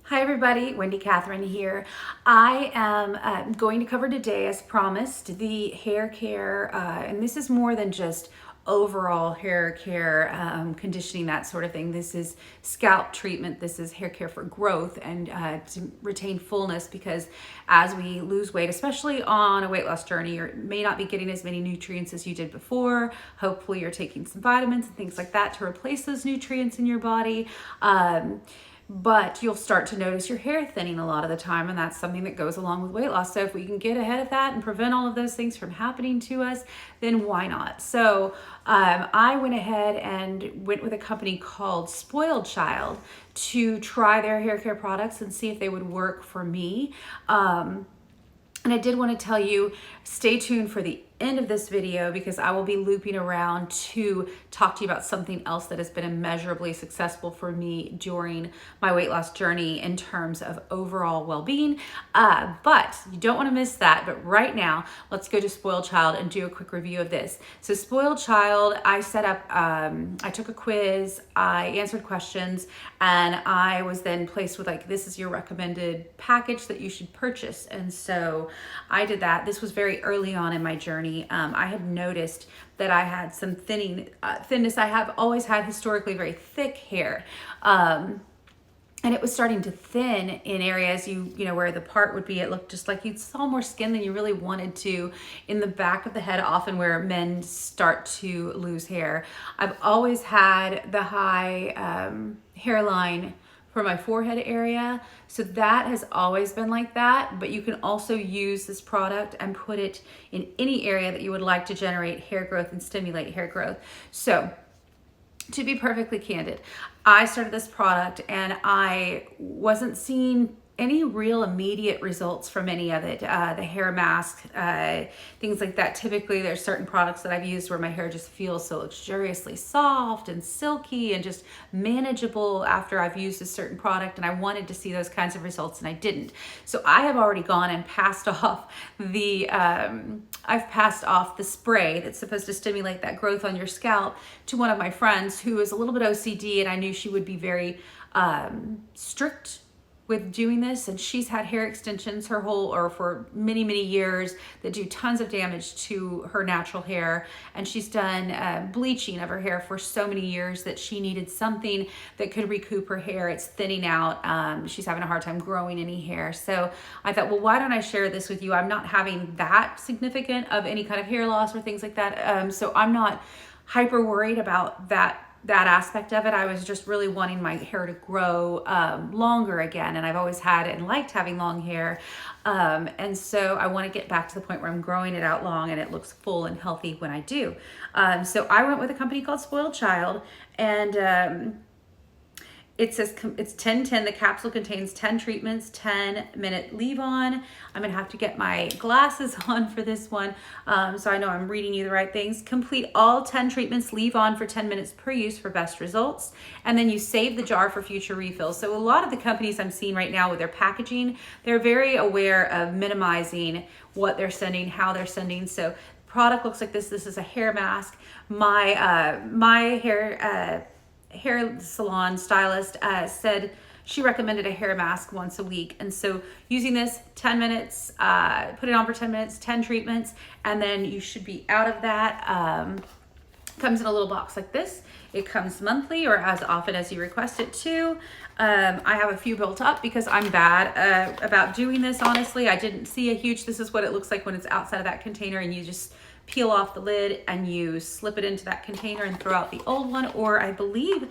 Hi everybody, Wendy Catherine here. I am going to cover today, as promised, the hair care, and this is more than just overall hair care, conditioning, that sort of thing. This is scalp treatment, this is hair care for growth and to retain fullness, because as we lose weight, especially on a weight loss journey, you may not be getting as many nutrients as you did before. Hopefully you're taking some vitamins and things like that to replace those nutrients in your body. But you'll start to notice your hair thinning a lot of the time, and that's something that goes along with weight loss. So if we can get ahead of that and prevent all of those things from happening to us, then why not? So I went ahead and went with a company called Spoiled Child to try their hair care products and see if they would work for me. And I did want to tell you, stay tuned for the end of this video, because I will be looping around to talk to you about something else that has been immeasurably successful for me during my weight loss journey in terms of overall well-being. But you don't want to miss that. But right now, let's go to Spoiled Child and do a quick review of this. So Spoiled Child, I set up, I took a quiz, I answered questions, and I was then placed with like, this is your recommended package that you should purchase. And so I did that. This was very early on in my journey. I had noticed that I had some thinness. I have always had historically very thick hair. And it was starting to thin in areas you know, where the part would be, it looked just like you saw more skin than you really wanted to in the back of the head, often where men start to lose hair. I've always had the high hairline for my forehead area, so that has always been like that. But you can also use this product and put it in any area that you would like to generate hair growth and stimulate hair growth. So to be perfectly candid, I started this product and I wasn't seeing any real immediate results from any of it. The hair mask, things like that. Typically there's certain products that I've used where my hair just feels so luxuriously soft and silky and just manageable after I've used a certain product, and I wanted to see those kinds of results and I didn't. So I have already gone and passed off the, I've passed off the spray that's supposed to stimulate that growth on your scalp to one of my friends who is a little bit OCD, and I knew she would be very strict with doing this, and she's had hair extensions for many years that do tons of damage to her natural hair, and she's done bleaching of her hair for so many years that she needed something that could recoup her hair. It's thinning out. She's having a hard time growing any hair. So I thought, well, why don't I share this with you? I'm not having that significant of any kind of hair loss or things like that, so I'm not hyper worried about that aspect of it. I was just really wanting my hair to grow longer again, and I've always had and liked having long hair, and so I want to get back to the point where I'm growing it out long and it looks full and healthy when I do. So I went with a company called Spoiled Child, and it says it's 10-10. The capsule contains 10 treatments, 10-minute leave on. I'm gonna have to get my glasses on for this one, so I know I'm reading you the right things. Complete all 10 treatments, leave on for 10 minutes per use for best results. And then you save the jar for future refills. So a lot of the companies I'm seeing right now with their packaging, they're very aware of minimizing what they're sending, how they're sending. So the product looks like this. This is a hair mask. My hair salon stylist said she recommended a hair mask once a week, and so using this 10 minutes, put it on for 10 minutes, 10 treatments, and then you should be out of that. Comes in a little box like this. It comes monthly or as often as you request it to. I have a few built up because I'm bad about doing this, honestly. I didn't see a huge, this is what it looks like when it's outside of that container, and you just peel off the lid and you slip it into that container and throw out the old one. Or I believe,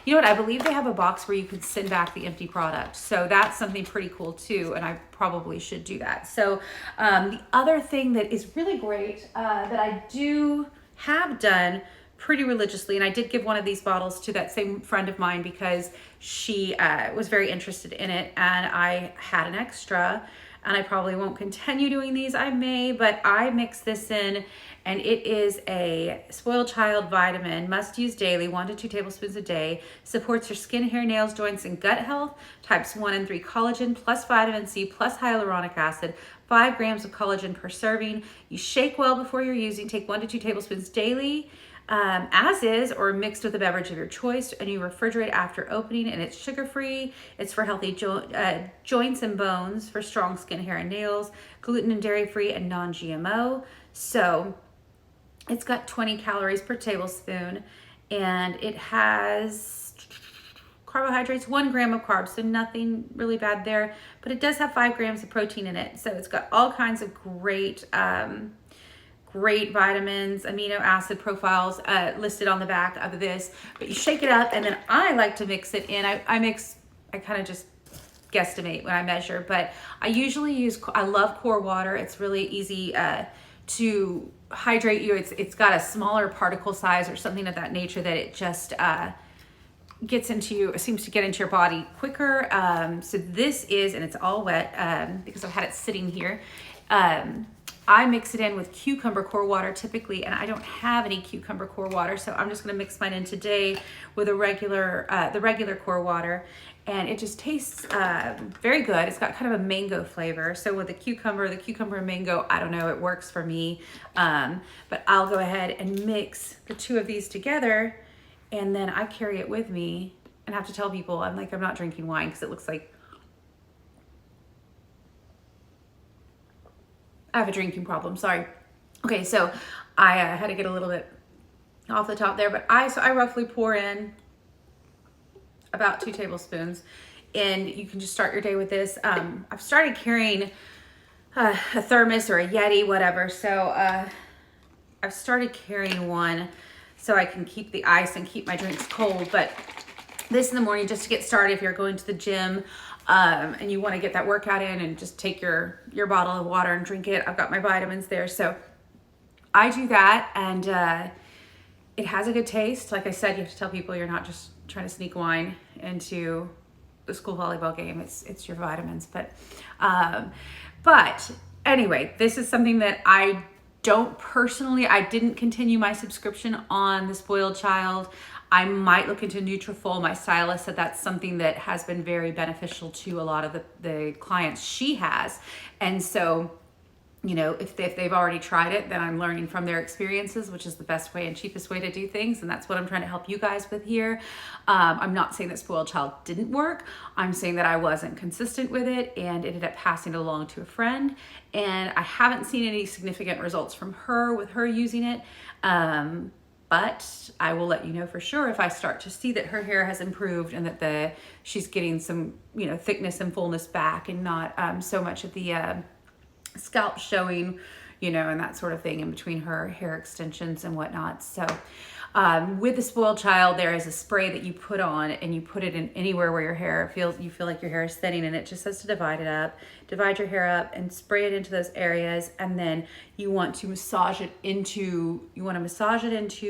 you know what, I believe they have a box where you can send back the empty product. So that's something pretty cool too, and I probably should do that. So the other thing that is really great that I have done pretty religiously, and I did give one of these bottles to that same friend of mine because she was very interested in it, and I had an extra, and I probably won't continue doing these. I may, but I mix this in, and it is a Spoiled Child vitamin, must use daily, 1 to 2 tablespoons a day, supports your skin, hair, nails, joints, and gut health, types 1 and 3 collagen, plus vitamin C, plus hyaluronic acid, 5 grams of collagen per serving. You shake well before you're using, take 1 to 2 tablespoons daily. as is or mixed with a beverage of your choice, and you refrigerate after opening. And it's sugar-free. It's for healthy joints and bones, for strong skin, hair, and nails, gluten and dairy-free, and non-GMO. So it's got 20 calories per tablespoon, and it has carbohydrates, 1 gram of carbs, so nothing really bad there, but it does have 5 grams of protein in it. So it's got all kinds of great vitamins, amino acid profiles listed on the back of this. But you shake it up, and then I like to mix it in. I kind of just guesstimate when I measure, but I usually I love core water. It's really easy to hydrate you. It's got a smaller particle size or something of that nature that it just gets into you, seems to get into your body quicker. So this is, and it's all wet because I've had it sitting here. I mix it in with cucumber core water typically, and I don't have any cucumber core water, so I'm just gonna mix mine in today with the regular core water, and it just tastes very good. It's got kind of a mango flavor. So with the cucumber and mango, I don't know, it works for me. But I'll go ahead and mix the two of these together, and then I carry it with me and have to tell people I'm not drinking wine because it looks like I have a drinking problem, sorry. Okay, so I had to get a little bit off the top there, but I roughly pour in about 2 tablespoons, and you can just start your day with this. I've started carrying a thermos or a Yeti, whatever, so I've started carrying one so I can keep the ice and keep my drinks cold. But this in the morning, just to get started, if you're going to the gym, and you want to get that workout in, and just take your bottle of water and drink it. I've got my vitamins there. So I do that, and it has a good taste. Like I said, you have to tell people you're not just trying to sneak wine into the school volleyball game. It's your vitamins. But anyway, this is something that I didn't continue my subscription on the Spoiled Child. I might look into Nutrafol. My stylist said that's something that has been very beneficial to a lot of the clients she has. And so, you know, if they've already tried it, then I'm learning from their experiences, which is the best way and cheapest way to do things. And that's what I'm trying to help you guys with here. I'm not saying that Spoiled Child didn't work. I'm saying that I wasn't consistent with it and ended up passing it along to a friend. And I haven't seen any significant results from her with her using it. But I will let you know for sure if I start to see that her hair has improved and that she's getting some, you know, thickness and fullness back, and not so much of the scalp showing, you know, and that sort of thing in between her hair extensions and whatnot. So with the Spoiled Child, there is a spray that you put on, and you put it in anywhere where you feel like your hair is thinning, and it just says to divide your hair up and spray it into those areas. And then you want to massage it into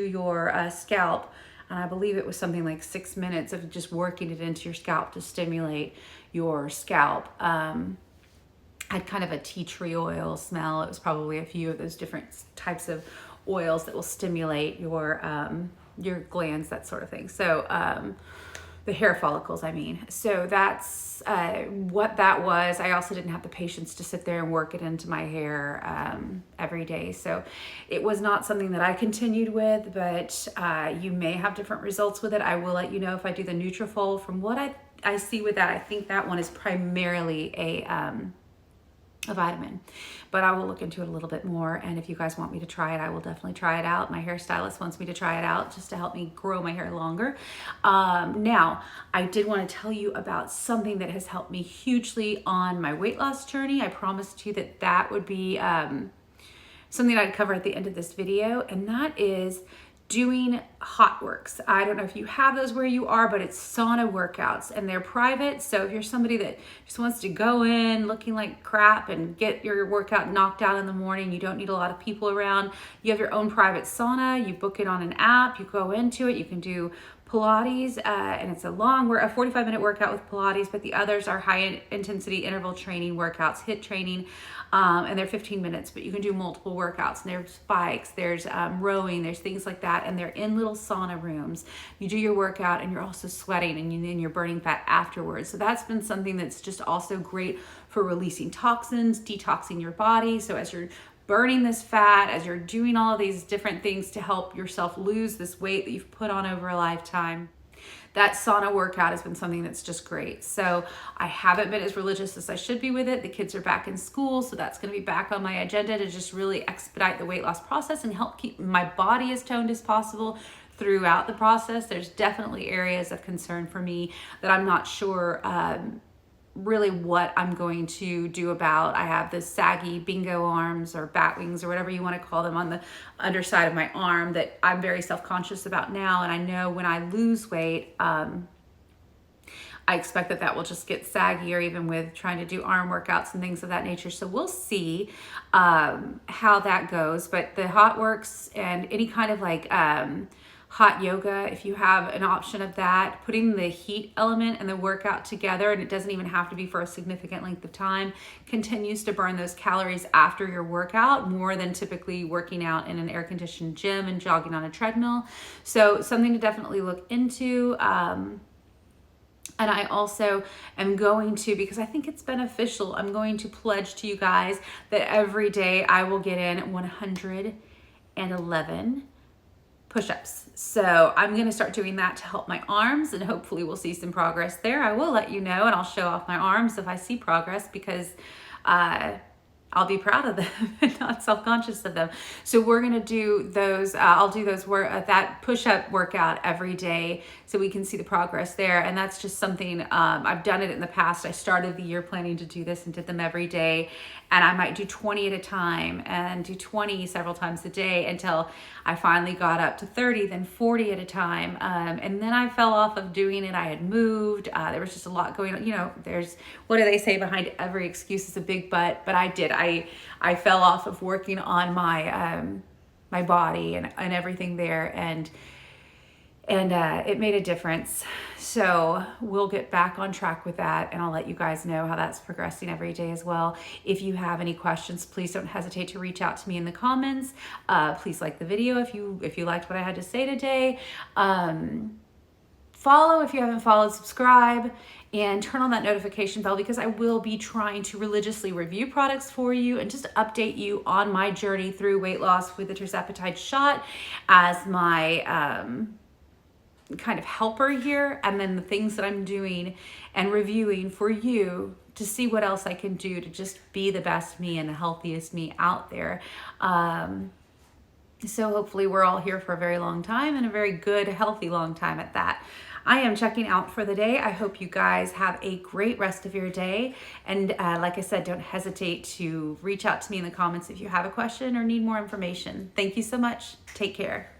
your scalp. And I believe it was something like 6 minutes of just working it into your scalp to stimulate your scalp. Had kind of a tea tree oil smell. It was probably a few of those different types of oils that will stimulate your glands, that sort of thing. So the hair follicles, I mean. So that's what that was. I also didn't have the patience to sit there and work it into my hair every day. So it was not something that I continued with, but you may have different results with it. I will let you know if I do the Nutrafol. From what I see with that, I think that one is primarily a vitamin, but I will look into it a little bit more. And if you guys want me to try it, I will definitely try it out. My hairstylist wants me to try it out just to help me grow my hair longer. Now, I did want to tell you about something that has helped me hugely on my weight loss journey. I promised you that would be something I'd cover at the end of this video, and that is doing hot works. I don't know if you have those where you are, but it's sauna workouts, and they're private. So if you're somebody that just wants to go in looking like crap and get your workout knocked out in the morning, you don't need a lot of people around, you have your own private sauna, you book it on an app, you go into it, you can do Pilates, and it's a 45-minute workout with Pilates, but the others are high intensity interval training workouts, HIIT training, and they're 15 minutes, but you can do multiple workouts, and there's bikes, there's rowing, there's things like that, and they're in little sauna rooms. You do your workout and you're also sweating, and then you're burning fat afterwards. So that's been something that's just also great for releasing toxins, detoxing your body. So as you're burning this fat, as you're doing all of these different things to help yourself lose this weight that you've put on over a lifetime, that sauna workout has been something that's just great. So I haven't been as religious as I should be with it. The kids are back in school, so that's going to be back on my agenda to just really expedite the weight loss process and help keep my body as toned as possible throughout the process. There's definitely areas of concern for me that I'm not sure really what I'm going to do about. I have the saggy bingo arms or bat wings or whatever you want to call them on the underside of my arm that I'm very self-conscious about now. And I know when I lose weight, I expect that will just get saggier, even with trying to do arm workouts and things of that nature. So we'll see how that goes. But the hot works and any kind of like hot yoga, if you have an option of that, putting the heat element and the workout together, and it doesn't even have to be for a significant length of time, continues to burn those calories after your workout more than typically working out in an air-conditioned gym and jogging on a treadmill. So something to definitely look into. And I also am going to, because I think it's beneficial, I'm going to pledge to you guys that every day I will get in 111 push-ups. So I'm going to start doing that to help my arms, and hopefully we'll see some progress there. I will let you know, and I'll show off my arms if I see progress, because I'll be proud of them and not self-conscious of them. So we're going to do those, I'll do those that push-up workout every day so we can see the progress there. And that's just something, I've done it in the past. I started the year planning to do this and did them every day. And I might do 20 at a time and do 20 several times a day until I finally got up to 30, then 40 at a time. And then I fell off of doing it. I had moved. There was just a lot going on. You know, what do they say? Behind every excuse is a big but I did. I fell off of working on my my body and everything there, and it made a difference. So we'll get back on track with that, and I'll let you guys know how that's progressing every day as well. If you have any questions, please don't hesitate to reach out to me in the comments. Please like the video if you liked what I had to say today. Follow if you haven't followed, subscribe, and turn on that notification bell, because I will be trying to religiously review products for you and just update you on my journey through weight loss with the tirzepatide shot as my kind of helper here, and then the things that I'm doing and reviewing for you to see what else I can do to just be the best me and the healthiest me out there. So hopefully we're all here for a very long time, and a very good, healthy long time at that. I am checking out for the day. I hope you guys have a great rest of your day. And like I said, don't hesitate to reach out to me in the comments if you have a question or need more information. Thank you so much. Take care.